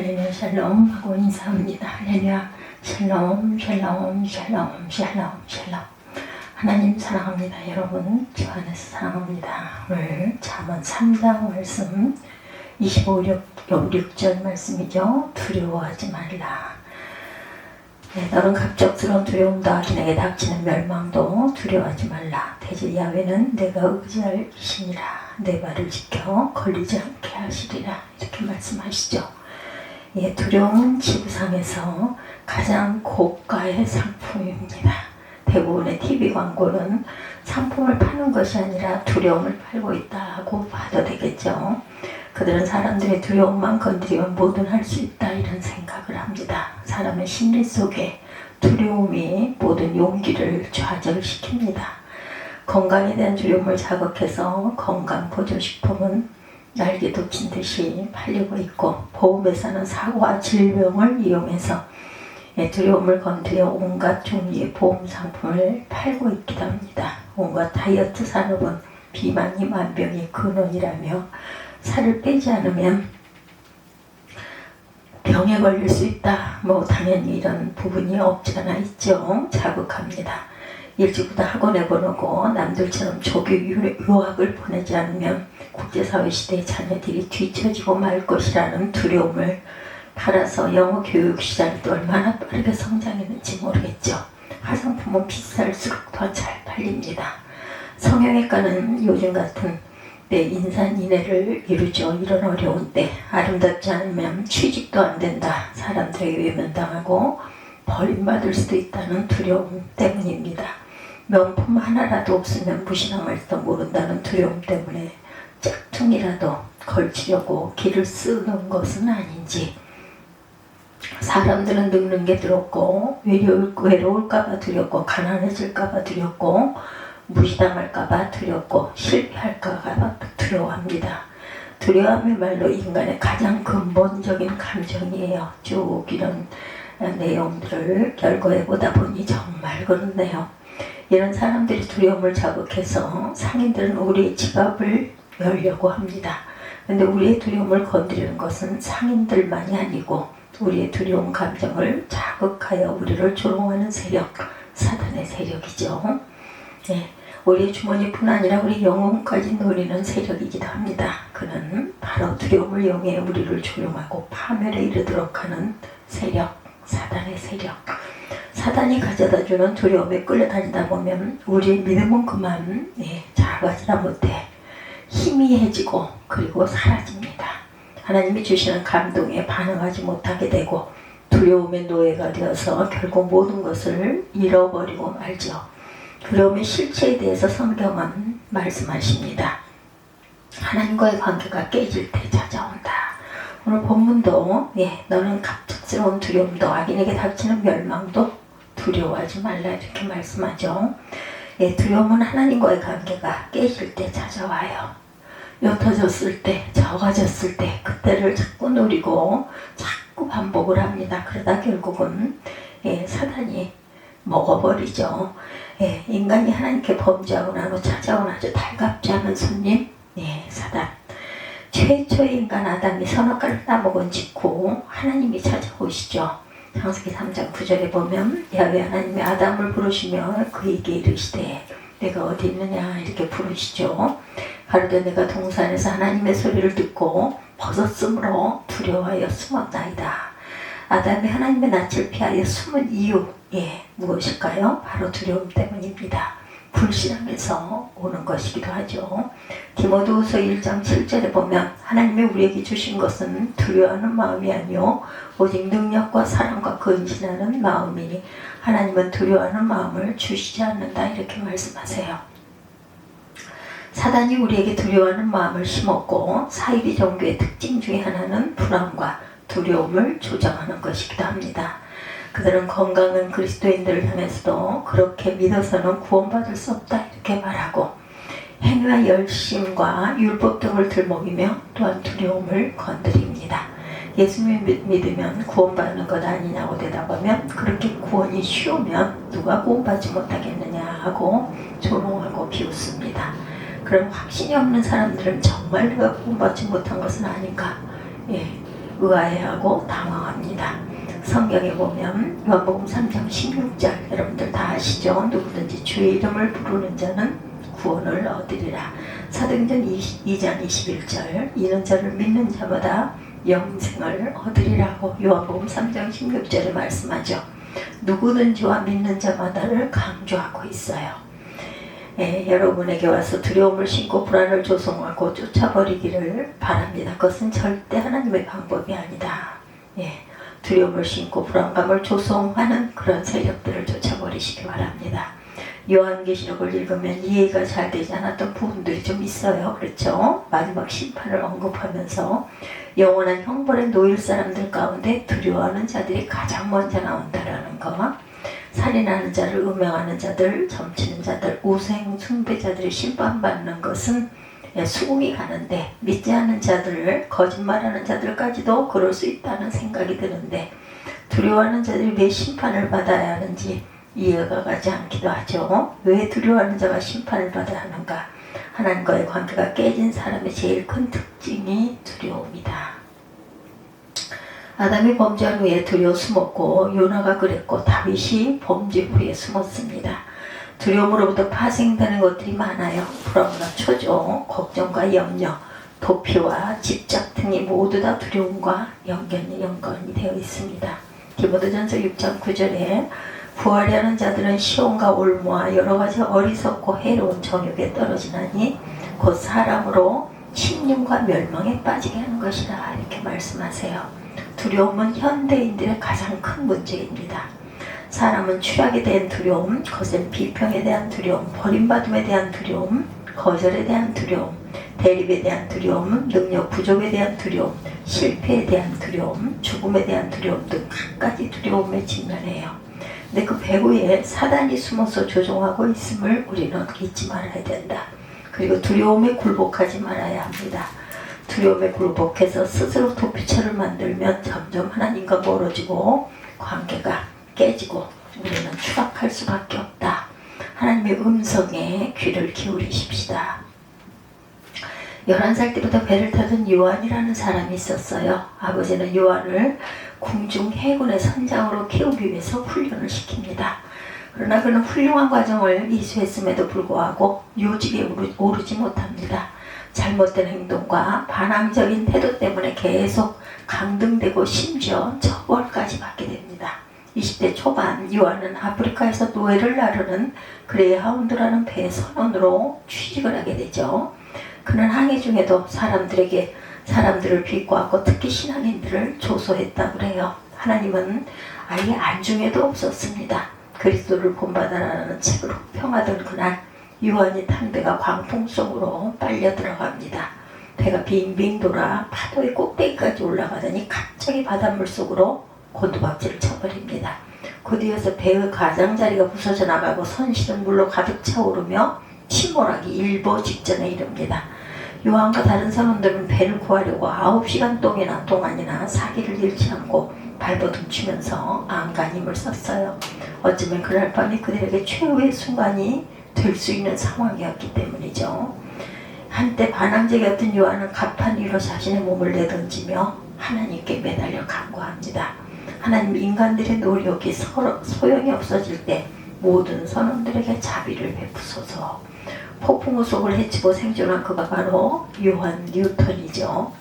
할렐루야 샬롬 하고 인사합니다. 할렐루야 샬롬 샬롬 샬롬 샬롬 샬롬. 하나님 사랑합니다. 여러분 주 안에서 사랑합니다. 오늘 잠언 3장 말씀 25-6절 말씀이죠. 두려워하지 말라. 너는 갑작스러운 두려움도 악인에게 닥치는 멸망도 두려워하지 말라. 대저 야훼는 내가 의지할 이시니라. 내 발을 지켜 걸리지 않게 하시리라. 이렇게 말씀하시죠. 두려움은 지구상에서 가장 고가의 상품입니다. 대부분의 TV 광고는 상품을 파는 것이 아니라 두려움을 팔고 있다고 봐도 되겠죠. 그들은 사람들의 두려움만 건드리면 뭐든 할 수 있다 이런 생각을 합니다. 사람의 심리 속에 두려움이 모든 용기를 좌절시킵니다. 건강에 대한 두려움을 자극해서 건강보조식품은 날개 돋친 듯이 팔리고 있고, 보험회사는 사고와 질병을 이용해서 두려움을 건드려 온갖 종류의 보험상품을 팔고 있기도 합니다. 온갖 다이어트 산업은 비만이 만병의 근원이라며 살을 빼지 않으면 병에 걸릴 수 있다. 당연히 이런 부분이 없지 않아 있죠. 자극합니다. 일찍부터 학원에 보내고 남들처럼 조기 유학을 보내지 않으면 국제사회 시대의 자녀들이 뒤처지고 말 것이라는 두려움을 팔아서 영어 교육 시장이 또 얼마나 빠르게 성장했는지 모르겠죠. 화장품은 비쌀수록 더 잘 팔립니다. 성형외과는 요즘 같은 때 인산인해를 이루죠. 이런 어려운 때 아름답지 않으면 취직도 안 된다. 사람들에게 외면당하고 버림받을 수도 있다는 두려움 때문입니다. 명품 하나라도 없으면 무시당할지도 모른다는 두려움 때문에 짝퉁이라도 걸치려고 길을 쓰는 것은 아닌지, 사람들은 늙는 게 두렵고 외로울까봐 두렵고 가난해질까봐 두렵고 무시당할까봐 두렵고 실패할까봐 두려워합니다. 두려움이야말로 인간의 가장 근본적인 감정이에요. 쭉 이런 내용들을 결과해 보다 보니 정말 그렇네요. 이런 사람들이 두려움을 자극해서 상인들은 우리의 지갑을 열려고 합니다. 근데 우리의 두려움을 건드리는 것은 상인들만이 아니고 우리의 두려운 감정을 자극하여 우리를 조롱하는 세력, 사단의 세력이죠. 우리의 주머니뿐 아니라 우리 영혼까지 노리는 세력이기도 합니다. 그는 바로 두려움을 이용해 우리를 조롱하고 파멸에 이르도록 하는 세력, 사단의 세력. 사단이 가져다주는 두려움에 끌려다니다 보면 우리의 믿음은 그만 작아지다 못해 희미해지고 그리고 사라집니다. 하나님이 주시는 감동에 반응하지 못하게 되고 두려움의 노예가 되어서 결국 모든 것을 잃어버리고 말죠. 두려움의 실체에 대해서 성경은 말씀하십니다. 하나님과의 관계가 깨질 때 찾아온다. 오늘 본문도 너는 갑작스러운 두려움도 악인에게 닥치는 멸망도 두려워하지 말라 이렇게 말씀하죠. 두려움은 하나님과의 관계가 깨질 때 찾아와요. 옅어졌을 때, 적어졌을 때 그때를 자꾸 노리고 자꾸 반복을 합니다. 그러다 결국은 사단이 먹어버리죠. 인간이 하나님께 범죄하고 나서 찾아온 아주 달갑지 않은 손님, 사단. 최초의 인간 아담이 선악과를 따먹은 직후 하나님이 찾아오시죠. 창세기 3장 9절에 보면 야훼 하나님이 아담을 부르시며 그에게 이르시되 내가 어디 있느냐 이렇게 부르시죠. 가로되 내가 동산에서 하나님의 소리를 듣고 벗었으므로 두려워하여 숨었나이다. 아담이 하나님의 낯을 피하여 숨은 이유 무엇일까요? 바로 두려움 때문입니다. 불신앙에서 오는 것이기도 하죠. 디모데후서 1장 7절에 보면 하나님이 우리에게 주신 것은 두려워하는 마음이 아니요 오직 능력과 사랑과 근신하는 마음이니 하나님은 두려워하는 마음을 주시지 않는다 이렇게 말씀하세요. 사단이 우리에게 두려워하는 마음을 심었고 사이비 종교의 특징 중에 하나는 불안과 두려움을 조장하는 것이기도 합니다. 그들은 건강한 그리스도인들을 향해서도 그렇게 믿어서는 구원받을 수 없다 이렇게 말하고 행위와 열심과 율법 등을 들먹이며 또한 두려움을 건드립니다. 예수님을 믿으면 구원받는 것 아니냐고 대답하면 그렇게 구원이 쉬우면 누가 구원받지 못하겠느냐 하고 조롱하고 비웃습니다. 그럼 확신이 없는 사람들은 정말 내가 구원받지 못한 것은 아닌가? 의아해하고 당황합니다. 성경에 보면 요한복음 3장 16절 여러분들 다 아시죠? 누구든지 주의 이름을 부르는 자는 구원을 얻으리라. 사도행전 2장 21절 이는 저를 믿는 자마다 영생을 얻으리라고 요한복음 3장 16절에 말씀하죠. 누구든지와 믿는 자마다를 강조하고 있어요. 여러분에게 와서 두려움을 심고 불안을 조성하고 쫓아버리기를 바랍니다. 그것은 절대 하나님의 방법이 아니다. 두려움을 심고 불안감을 조성하는 그런 세력들을 쫓아버리시기 바랍니다. 요한계시록을 읽으면 이해가 잘 되지 않았던 부분들이 좀 있어요. 그렇죠? 마지막 심판을 언급하면서 영원한 형벌에 놓일 사람들 가운데 두려워하는 자들이 가장 먼저 나온다라는 거, 살인하는 자를 음행하는 자들, 점치는 자들, 우생 숭배자들이 심판받는 것은 수긍이 가는데 믿지 않는 자들, 거짓말하는 자들까지도 그럴 수 있다는 생각이 드는데 두려워하는 자들이 왜 심판을 받아야 하는지 이해가 가지 않기도 하죠. 왜 두려워하는 자가 심판을 받아야 하는가? 하나님과의 관계가 깨진 사람의 제일 큰 특징이 두려움이다. 아담이 범죄한 후에 두려워 숨었고 요나가 그랬고 다윗이 범죄 후에 숨었습니다. 두려움으로부터 파생되는 것들이 많아요. 불안과 초조, 걱정과 염려, 도피와 집착 등이 모두 다 두려움과 연관이 되어 있습니다. 디모데전서 6장 9절에 부활하는 자들은 시험과 올무와 여러 가지 어리석고 해로운 정욕에 떨어지나니 곧 사람으로 심령과 멸망에 빠지게 하는 것이라 이렇게 말씀하세요. 두려움은 현대인들의 가장 큰 문제입니다. 사람은 취약에 대한 두려움, 거센 비평에 대한 두려움, 버림받음에 대한 두려움, 거절에 대한 두려움, 대립에 대한 두려움, 능력 부족에 대한 두려움, 실패에 대한 두려움, 죽음에 대한 두려움 등 갖가지 두려움에 직면해요. 근데 그 배후에 사단이 숨어서 조종하고 있음을 우리는 잊지 말아야 된다. 그리고 두려움에 굴복하지 말아야 합니다. 두려움에 굴복해서 스스로 도피처를 만들면 점점 하나님과 멀어지고 관계가 깨지고 우리는 추락할 수밖에 없다. 하나님의 음성에 귀를 기울이십시다. 11살 때부터 배를 타던 요한이라는 사람이 있었어요. 아버지는 요한을 궁중 해군의 선장으로 키우기 위해서 훈련을 시킵니다. 그러나 그는 훌륭한 과정을 이수했음에도 불구하고 요직에 오르지 못합니다. 잘못된 행동과 반항적인 태도 때문에 계속 강등되고 심지어 처벌까지 받게 됩니다. 20대 초반 요한은 아프리카에서 노예를 나르는 그레이하운드라는 배의 선원으로 취직을 하게 되죠. 그는 항해 중에도 사람들을 비꼬았고 특히 신앙인들을 조소했다고 그래요. 하나님은 아예 안중에도 없었습니다. 그리스도를 본받아라는 책으로 평하던 그날 요한이 탄 배가 광풍 속으로 빨려 들어갑니다. 배가 빙빙 돌아 파도의 꼭대기까지 올라가더니 갑자기 바닷물 속으로 곤두박질을 쳐버립니다. 그 뒤에서 배의 가장자리가 부서져 나가고 선실은 물로 가득 차오르며 침몰하기 일보 직전에 이릅니다. 요한과 다른 사람들은 배를 구하려고 9시간 동안이나 사기를 잃지 않고 발버둥 치면서 안간힘을 썼어요. 어쩌면 그날 밤이 그들에게 최후의 순간이 될 수 있는 상황이었기 때문이죠. 한때 반항적이었던 요한은 갑판 위로 자신의 몸을 내던지며 하나님께 매달려 간구합니다. 하나님, 인간들의 노력이 소용이 없어질 때 모든 선원들에게 자비를 베푸소서. 폭풍우 속을 헤치고 생존한 그가 바로 요한 뉴턴이죠.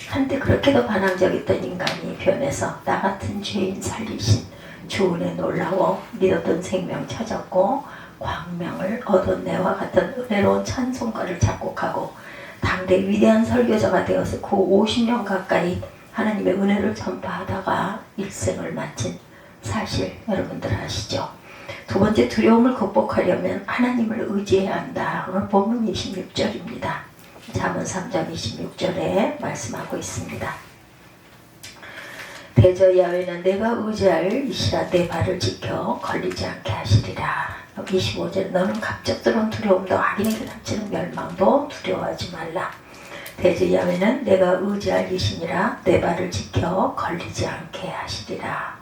한때 그렇게도 반항적이었던 인간이 변해서 나 같은 죄인 살리신 주 은혜 놀라워 믿었던 생명 찾았고 광명을 얻었네와 같은 은혜로운 찬송가를 작곡하고 당대 위대한 설교자가 되어서 그 50년 가까이 하나님의 은혜를 전파하다가 일생을 마친 사실 여러분들 아시죠? 두 번째, 두려움을 극복하려면 하나님을 의지해야 한다. 오늘 본문 26절입니다. 잠언 3장 26절에 말씀하고 있습니다. 대저 야훼는 내가 의지할 이시라 내 발을 지켜 걸리지 않게 하시리라. 25절 너는 갑작스러운 두려움도 악인에게 닥치는 멸망도 두려워하지 말라. 대저 야훼는 내가 의지할 이시니라 내 발을 지켜 걸리지 않게 하시리라.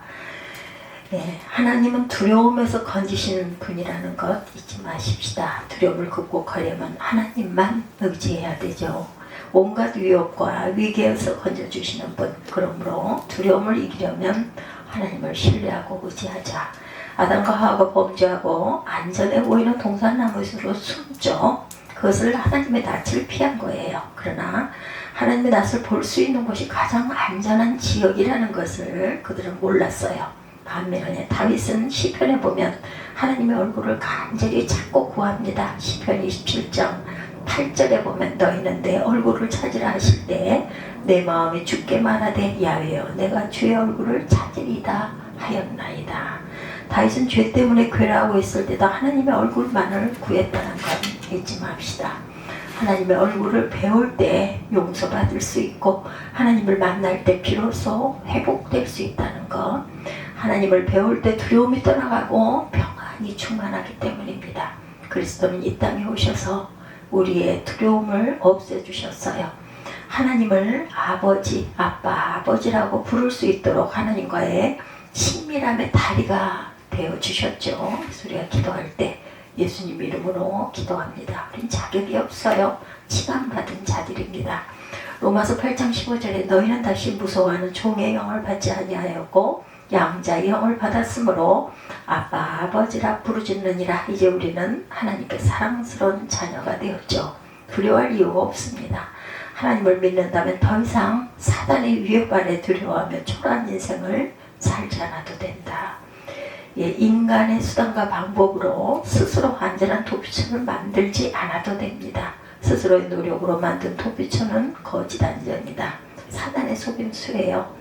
하나님은 두려움에서 건지시는 분이라는 것 잊지 마십시다. 두려움을 극복하려면 하나님만 의지해야 되죠. 온갖 위협과 위기에서 건져주시는 분. 그러므로 두려움을 이기려면 하나님을 신뢰하고 의지하자. 아담과 하와가 범죄하고 안전해 보이는 동산나무로 숨죠. 그것을 하나님의 낯을 피한 거예요. 그러나 하나님의 낯을 볼 수 있는 곳이 가장 안전한 지역이라는 것을 그들은 몰랐어요. 반면에 다윗은 시편에 보면 하나님의 얼굴을 간절히 찾고 구합니다. 시편 27장 8절에 보면 너희는 내 얼굴을 찾으라 하실 때 내 마음이 주께 말하되 야훼여 내가 주의 얼굴을 찾으리다 하였나이다. 다윗은 죄 때문에 괴로워하고 있을 때도 하나님의 얼굴만을 구했다는 건 잊지 맙시다. 하나님의 얼굴을 배울 때 용서받을 수 있고 하나님을 만날 때 비로소 회복될 수 있다는 것, 하나님을 배울 때 두려움이 떠나가고 평안이 충만하기 때문입니다. 그리스도는 이 땅에 오셔서 우리의 두려움을 없애주셨어요. 하나님을 아버지, 아빠, 아버지라고 부를 수 있도록 하나님과의 친밀함의 다리가 되어주셨죠. 그래서 우리가 기도할 때 예수님 이름으로 기도합니다. 우린 자격이 없어요. 칭함받은 자들입니다. 로마서 8장 15절에 너희는 다시 무서워하는 종의 영을 받지 아니하였고 양자의 영을 받았으므로 아빠 아버지라 부르짖느니라. 이제 우리는 하나님께 사랑스러운 자녀가 되었죠. 두려워할 이유가 없습니다. 하나님을 믿는다면 더 이상 사단의 위협 아래 두려워하며 초라한 인생을 살지 않아도 된다. 인간의 수단과 방법으로 스스로 안전한 도피처를 만들지 않아도 됩니다. 스스로의 노력으로 만든 도피처는 거짓 안전이다. 사단의 속임수예요.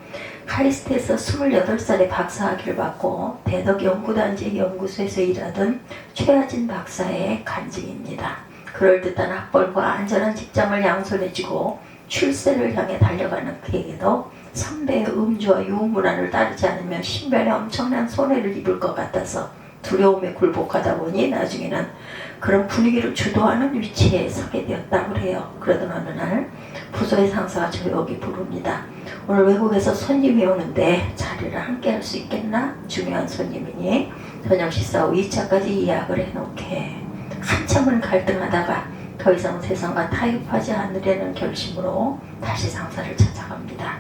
카리스트에서 28살에 박사학위를 받고 대덕연구단지 연구소에서 일하던 최하진 박사의 간증입니다. 그럴듯한 학벌과 안전한 직장을 양손에 쥐고 출세를 향해 달려가는 그에게도 선배의 음주와 유흥문화를 따르지 않으면 신변에 엄청난 손해를 입을 것 같아서 두려움에 굴복하다 보니 나중에는 그런 분위기를 주도하는 위치에 서게 되었다고 해요. 그러던 어느 날 부서의 상사가 저 여기 부릅니다. 오늘 외국에서 손님이 오는데 자리를 함께 할 수 있겠나? 중요한 손님이니 저녁 식사 후 2차까지 예약을 해놓게. 한참을 갈등하다가 더 이상 세상과 타협하지 않으려는 결심으로 다시 상사를 찾아갑니다.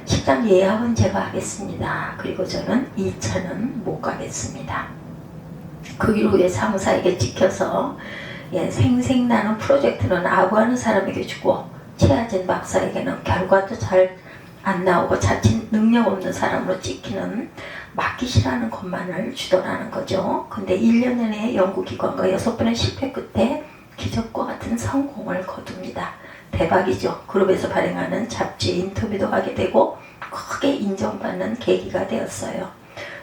식당 예약은 제가 하겠습니다. 그리고 저는 2차는 못 가겠습니다. 그 이후에 상사에게 찍혀서 생생나는 프로젝트는 아부하는 사람에게 주고 최하진 박사에게는 결과도 잘 안 나오고 자칫 능력 없는 사람으로 찍히는 맡기시라는 것만을 주더라는 거죠. 근데 1년 내내 연구기관과 6번의 실패 끝에 기적과 같은 성공을 거둡니다. 대박이죠. 그룹에서 발행하는 잡지 인터뷰도 하게 되고 크게 인정받는 계기가 되었어요.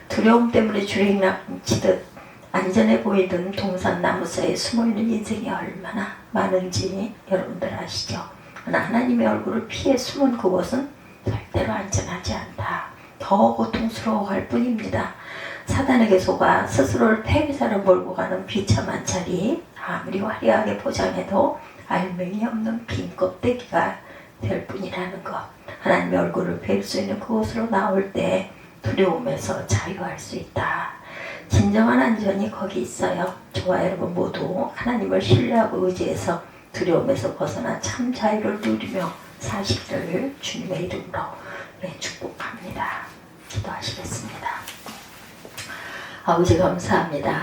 두려움 때문에 주랭랑치듯 안전해 보이던 동산나무 사이에 숨어있는 인생이 얼마나 많은지 여러분들 아시죠? 그러나 하나님의 얼굴을 피해 숨은 그곳은 절대로 안전하지 않다. 더 고통스러워할 뿐입니다. 사단에게 속아 스스로를 폐위사로 몰고 가는 비참한 자리, 아무리 화려하게 포장해도 알맹이 없는 빈 껍데기가 될 뿐이라는 것. 하나님의 얼굴을 뵐 수 있는 그곳으로 나올 때 두려움에서 자유할 수 있다. 진정한 안전이 거기 있어요. 저와 여러분 모두 하나님을 신뢰하고 의지해서 두려움에서 벗어나 참 자유를 누리며 사시기를 주님의 이름으로 축복합니다. 기도하시겠습니다. 아버지 감사합니다.